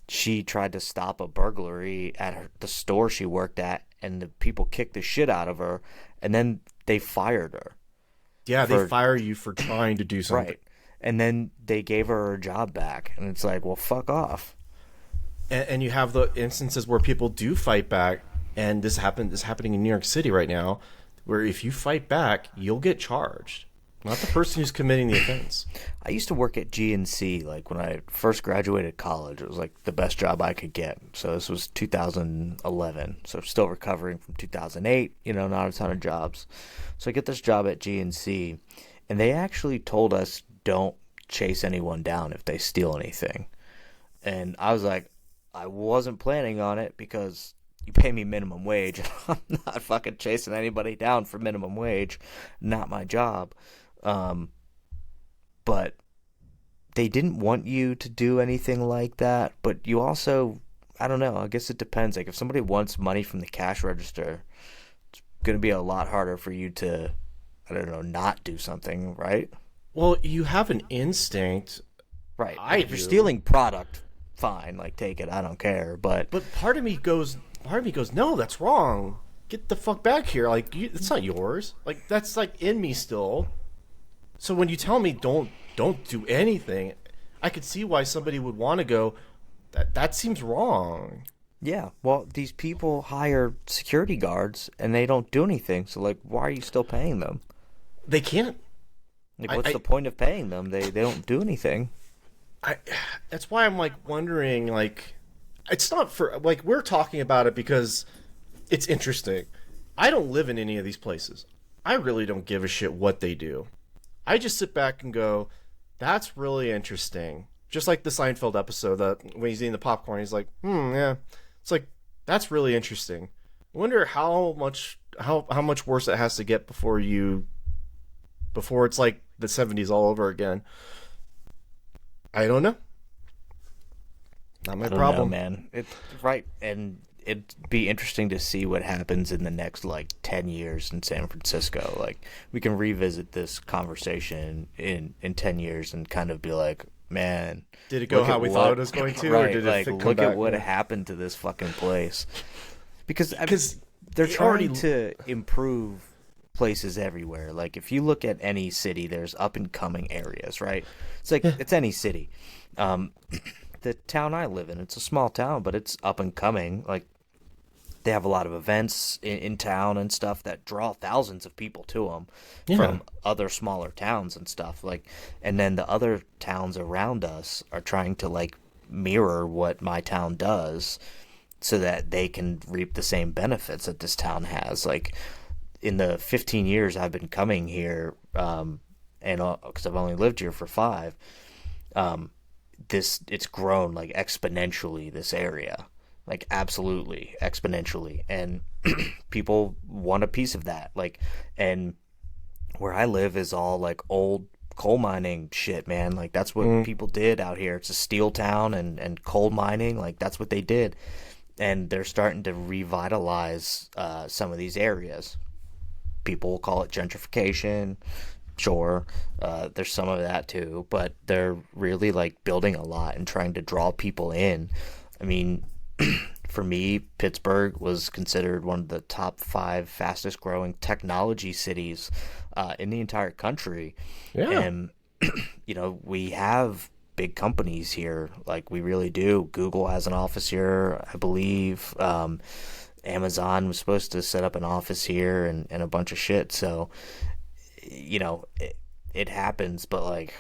she tried to stop a burglary at the store she worked at, and the people kicked the shit out of her, and then they fired her. yeah, they For- fire you for trying to do something. Right. And then they gave her job back, and it's like, well, fuck off. And you have the instances where people do fight back, and this is happening in New York City right now, where if you fight back, you'll get charged, not the person who's committing the offense. I used to work at GNC, like when I first graduated college. It was like the best job I could get. So this was 2011. So still recovering from 2008, not a ton of jobs. So I get this job at GNC, and they actually told us don't chase anyone down if they steal anything. And I was like, I wasn't planning on it because you pay me minimum wage. I'm not fucking chasing anybody down for minimum wage. Not my job. But they didn't want you to do anything like that. But you also, I don't know, I guess it depends. Like if somebody wants money from the cash register, it's going to be a lot harder for you to, I don't know, not do something, right? Well, you have an instinct. Right. I If you're do. stealing product, fine, like take it, I don't care. But But part of me goes, no, that's wrong. Get the fuck back here. Like, it's not yours. Like, that's like in me still. So when you tell me don't do anything, I could see why somebody would want to go. That seems wrong. yeah, well, these people hire security guards and they don't do anything. So like, why are you still paying them? They can't. Like, I- what's I- the point of paying them? They don't do anything. That's why I'm like wondering. Like, it's not for like we're talking about it because it's interesting. I don't live in any of these places. I really don't give a shit what they do. I just sit back and go, that's really interesting. Just like the Seinfeld episode that when he's eating the popcorn, he's like, yeah. It's like, that's really interesting. I wonder how much worse it has to get before it's like the 70s all over again. I don't know. Not my I don't problem. know, man. It's right, and it'd be interesting to see what happens in the next like 10 years in San Francisco. Like we can revisit this conversation in 10 years and kind of be like, man, Did it go look how at we what- thought it was going to, or right, did it like come look back? at what Yeah. happened to this fucking place. Because I mean, 'Cause they're they trying already- to improve places everywhere. Like if you look at any city, there's up and coming areas, right? It's like it's any city. Um, the town I live in, it's a small town, but it's up and coming. Like they have a lot of events in town and stuff that draw thousands of people to them Yeah. from other smaller towns and stuff. Like, and then the other towns around us are trying to like mirror what my town does so that they can reap the same benefits that this town has. Like in the 15 years I've been coming here, and because I've only lived here for 5, um, it's grown like exponentially, this area, like absolutely exponentially, and people want a piece of that. Like, and where I live is all like old coal mining shit, man. Like that's what Mm. people did out here. It's a steel town, and coal mining, like that's what they did. And they're starting to revitalize some of these areas. People will call it gentrification. Sure, there's some of that too, but they're really like building a lot and trying to draw people in. I mean, for me, Pittsburgh was considered one of the top 5 fastest growing technology cities in the entire country. Yeah. And, we have big companies here. Like, we really do. Google has an office here, I believe. Amazon was supposed to set up an office here and a bunch of shit. So, it happens, but like,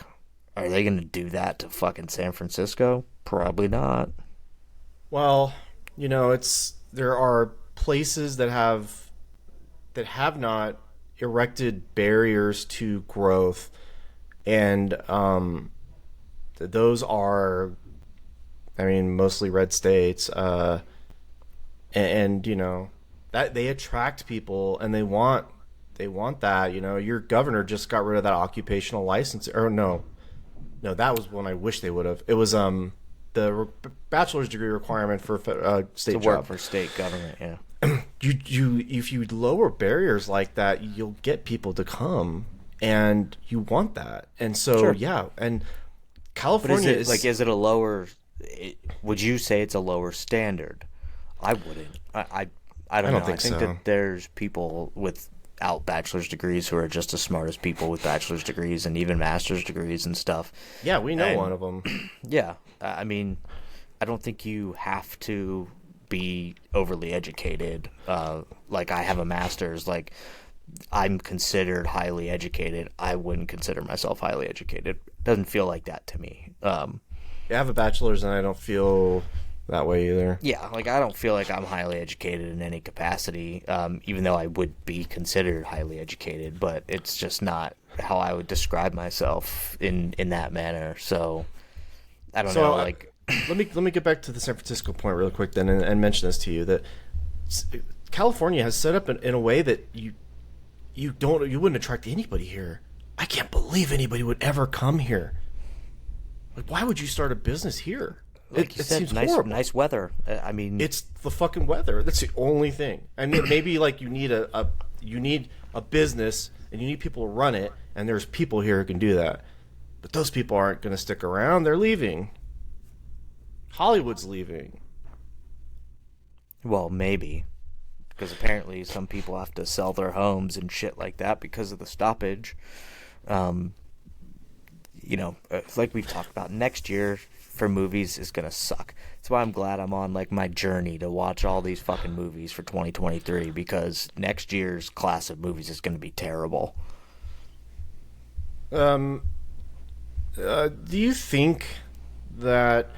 are they going to do that to fucking San Francisco? Probably not. Well, it's there are places that have not erected barriers to growth, and those are, I mean, mostly red states, and that they attract people, and they want that. Your governor just got rid of that occupational license, or no, that was one I wish they would have. It was bachelor's degree requirement for To state work job. for state government, yeah. You if you lower barriers like that, you'll get people to come, and you want that. And so Sure. yeah, and But is California it is like, is it a lower? Would you say it's a lower standard? I wouldn't. I I don't don't know. I think think so. that there's people without bachelor's degrees who are just as smart as people with bachelor's degrees and even master's degrees and stuff. Yeah, we know And one of them. yeah, I mean, I don't think you have to be overly educated. Like I have a master's. Like I'm considered highly educated. I wouldn't consider myself highly educated. Doesn't feel like that to me. I have a bachelor's, and I don't feel that way either. Yeah, like I don't feel like I'm highly educated in any capacity, even though I would be considered highly educated, but it's just not how I would describe myself in that manner. So I don't know, like Let me get back to the San Francisco point real quick then, and mention this to you that California has set up in a way that you wouldn't attract anybody here. I can't believe anybody would ever come here. Like, why would you start a business here? like you It said, seems nice horrible. nice weather. I mean, It's the fucking weather. That's the only thing. And maybe like you need a business, and you need people to run it, and there's people here who can do that. But those people aren't going to stick around. They're leaving. Hollywood's leaving. well, maybe because apparently some people have to sell their homes and shit like that because of the stoppage. Um, like we've talked about, next year for movies is gonna suck. That's why I'm glad I'm on like my journey to watch all these fucking movies for 2023, because next year's class of movies is gonna be terrible. Um, do you think that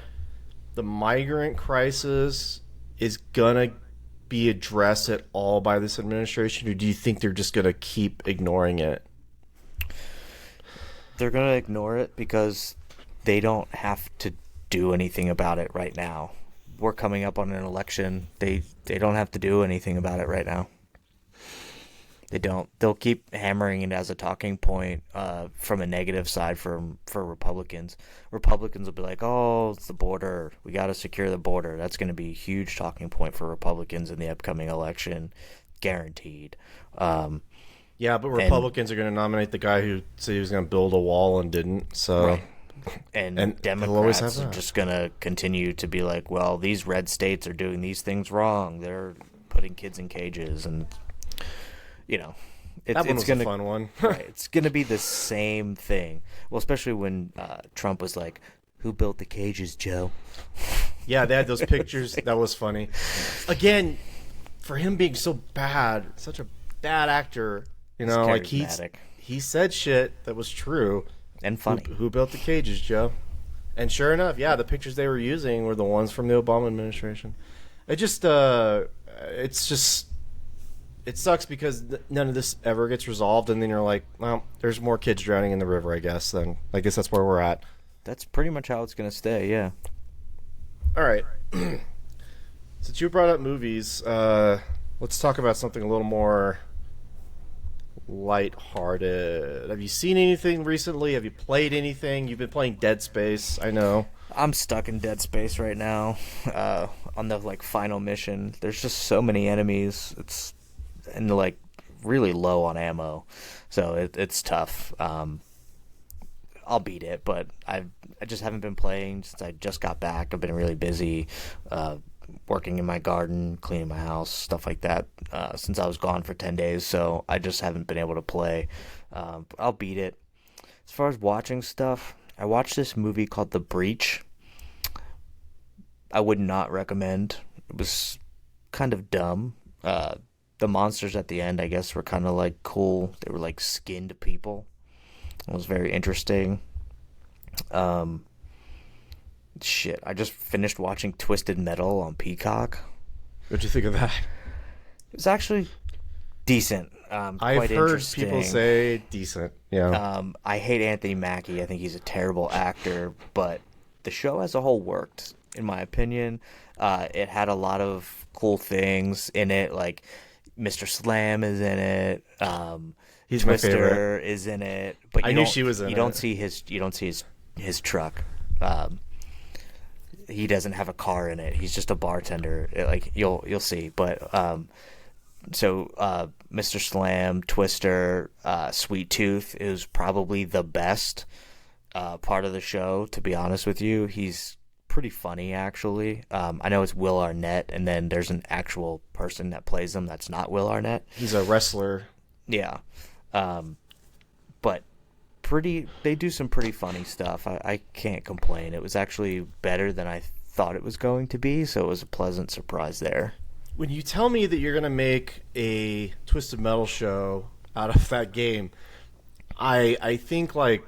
the migrant crisis is gonna be addressed at all by this administration, or do you think they're just gonna keep ignoring it? They're gonna ignore it because they don't have to do anything about it right now. We're coming up on an election. They don't have to do anything about it right now. They don't. They'll keep hammering it as a talking point from a negative side for Republicans. Republicans will be like, "Oh, it's the border. We got to secure the border." That's going to be a huge talking point for Republicans in the upcoming election, guaranteed. Yeah, but Republicans are going to nominate the guy who said he was going to build a wall and didn't. So, Right. And they'll always have Democrats are that. just going to continue to be like, well, these red states are doing these things wrong. They're putting kids in cages, and you know, It's That one it's was a gonna fun one. right. It's gonna be the same thing. Well, especially when Trump was like, "Who built the cages, Joe?" Yeah, they had those pictures. That was funny. Again, for him being so bad, such a bad actor, He's like charismatic he said shit that was true. and Who, funny. who built the cages, Joe? And sure enough, yeah, the pictures they were using were the ones from the Obama administration. It just, it's just, it sucks because none of this ever gets resolved, and then you're like, well, there's more kids drowning in the river, I guess. Then I guess that's where we're at. That's pretty much how it's gonna stay. Yeah. All right. Since you brought up movies, let's talk about something a little more lighthearted. Have you seen anything recently? Have you played anything? You've been playing Dead Space, I know. I'm stuck in Dead Space right now, on the like final mission. There's just so many enemies. It's and like really low on ammo, so it's tough. I'll beat it, but I just haven't been playing since I just got back. I've been really busy, working in my garden, cleaning my house, stuff like that. Since I was gone for 10 days, so I just haven't been able to play. But I'll beat it. As far as watching stuff, I watched this movie called The Breach. I would not recommend. It was kind of dumb. The monsters at the end, I guess, were kind of like cool. They were like skinned people. It was very interesting. Shit, I just finished watching Twisted Metal on Peacock. What'd you think of that? It was actually decent. I've Quite heard interesting. people say decent. Yeah. I hate Anthony Mackie. I think he's a terrible actor, but the show as a whole worked, in my opinion. It had a lot of cool things in it, like Mr. Slam is in it. He's my Twister favorite. is in it, but I knew she was in you it. don't see his truck. He doesn't have a car in it. He's just a bartender. Like you'll see, but Mr. Slam, Twister, Sweet Tooth is probably the best part of the show. To be honest with you, he's pretty funny actually. I know it's Will Arnett, and then there's an actual person that plays him that's not Will Arnett. He's a wrestler. Yeah. But they do some pretty funny stuff. I can't complain. It was actually better than I thought it was going to be, so it was a pleasant surprise there. When you tell me that you're going to make a Twisted Metal show out of that game, I think, like,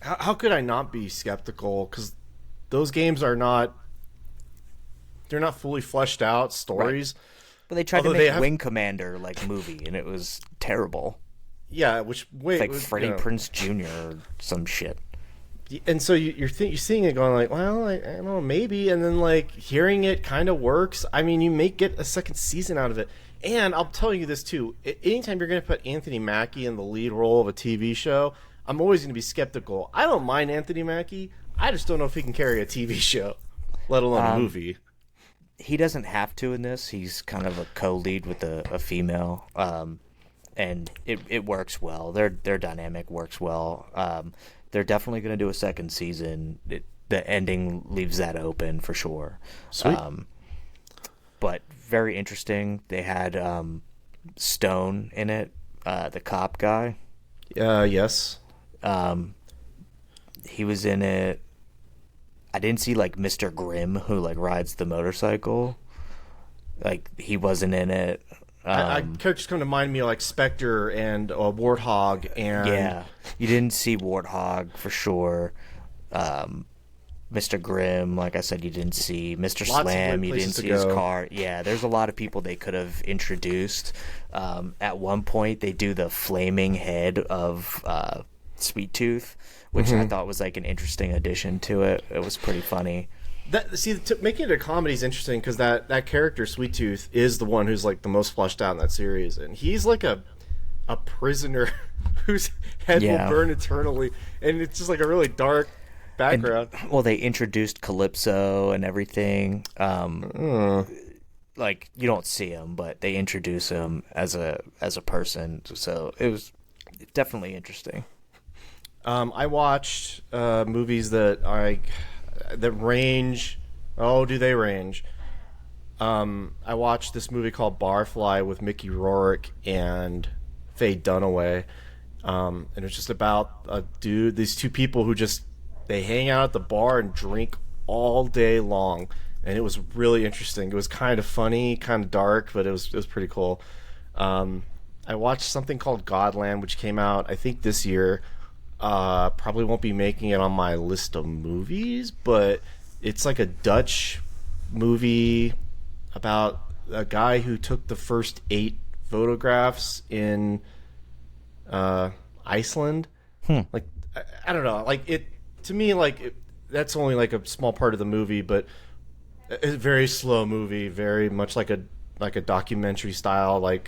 how could I not be skeptical? Because those games they're not fully fleshed out stories. Right. But they tried to Although make Wing Commander like movie, and it was terrible. Yeah, which It's like Freddie Prinze Jr. or some shit. And so you're seeing it going like, well, I don't know, maybe, and then like hearing it kind of works. I mean, you may get a second season out of it. And I'll tell you this too: anytime you're going to put Anthony Mackie in the lead role of a TV show, I'm always going to be skeptical. I don't mind Anthony Mackie. I just don't know if he can carry a TV show, let alone a movie. He doesn't have to in this. He's kind of a co-lead with a female, and it works well. Their dynamic works well. They're definitely going to do a second season. The ending leaves that open for sure. Sweet. But very interesting. They had Stone in it, the cop guy. Yes. He was in it. I didn't see like Mr. Grimm, who like rides the motorcycle. Like he wasn't in it. Characters come to mind me like Spectre and Warthog and Yeah, you didn't see Warthog for sure. Mr. Grimm, like I said, you didn't see Mr. Lots of Slam. You didn't places to see his go. car. Yeah, there's a lot of people they could have introduced. At one point, they do the flaming head of Sweet Tooth, which I thought was like an interesting addition to it. It was pretty funny. Making it a comedy is interesting because that character Sweet Tooth is the one who's like the most fleshed out in that series, and he's like a prisoner whose head will burn eternally, and it's just like a really dark background. Well, they introduced Calypso and everything. Like you don't see him, but they introduce him as a person, so it was definitely interesting. I watched movies that range. Oh, do they range? I watched this movie called Barfly with Mickey Rourke and Faye Dunaway. And it's just about these two people who just they hang out at the bar and drink all day long, and it was really interesting. It was kind of funny, kind of dark, but it was pretty cool. I watched something called Godland, which came out I think this year. Probably won't be making it on my list of movies, but it's like a Dutch movie about a guy who took the first 8 photographs in Iceland. Hmm. Like I don't know, like it to me that's only like a small part of the movie, but it's a very slow movie, very much like a documentary style. I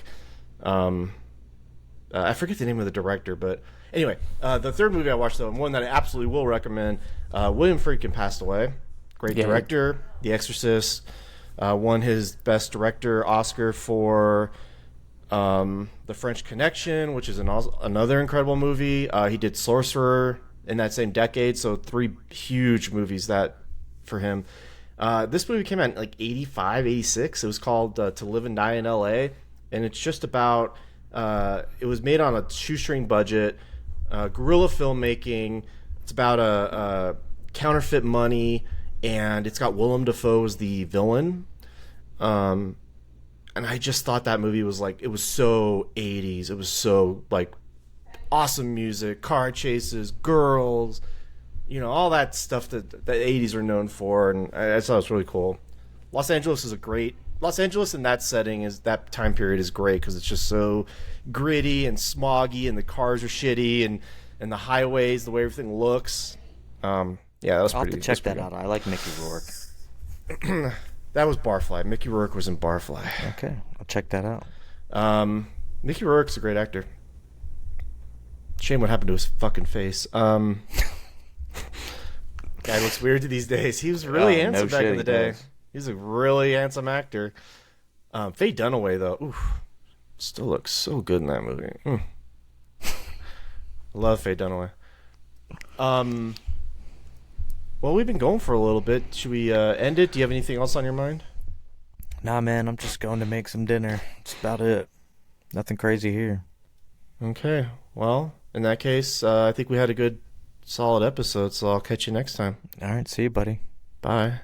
forget the name of the director, but anyway, the third movie I watched though, and one that I absolutely will recommend. William Friedkin passed away. Great director. The Exorcist won his Best Director Oscar for The French Connection, which is another incredible movie. He did Sorcerer in that same decade, so 3 huge movies that for him. This movie came out in like 85, 86. It was called To Live and Die in L.A., and it's just about, it was made on a shoestring budget, guerrilla filmmaking. It's about a counterfeit money, and it's got Willem Dafoe as the villain. And I just thought that movie was like, it was so 80s. It was so like awesome music, car chases, girls, all that stuff that the 80s are known for. And I thought it was really cool. Los Angeles in that setting, that time period is great because it's just so gritty and smoggy, and the cars are shitty, and the highways, the way everything looks. Yeah, that was I'll pretty. have to check that out. I like Mickey Rourke. That was Barfly. Mickey Rourke was in Barfly. Okay, I'll check that out. Mickey Rourke's a great actor. Shame what happened to his fucking face. Guy looks weird these days. He was really handsome back in the day. He's a really handsome actor. Faye Dunaway, though, oof, still looks so good in that movie. I love Faye Dunaway. Well, we've been going for a little bit. Should we end it? Do you have anything else on your mind? Nah, man, I'm just going to make some dinner. That's about it. Nothing crazy here. Okay. Well, in that case, I think we had a good, solid episode, so I'll catch you next time. All right, see you, buddy. Bye.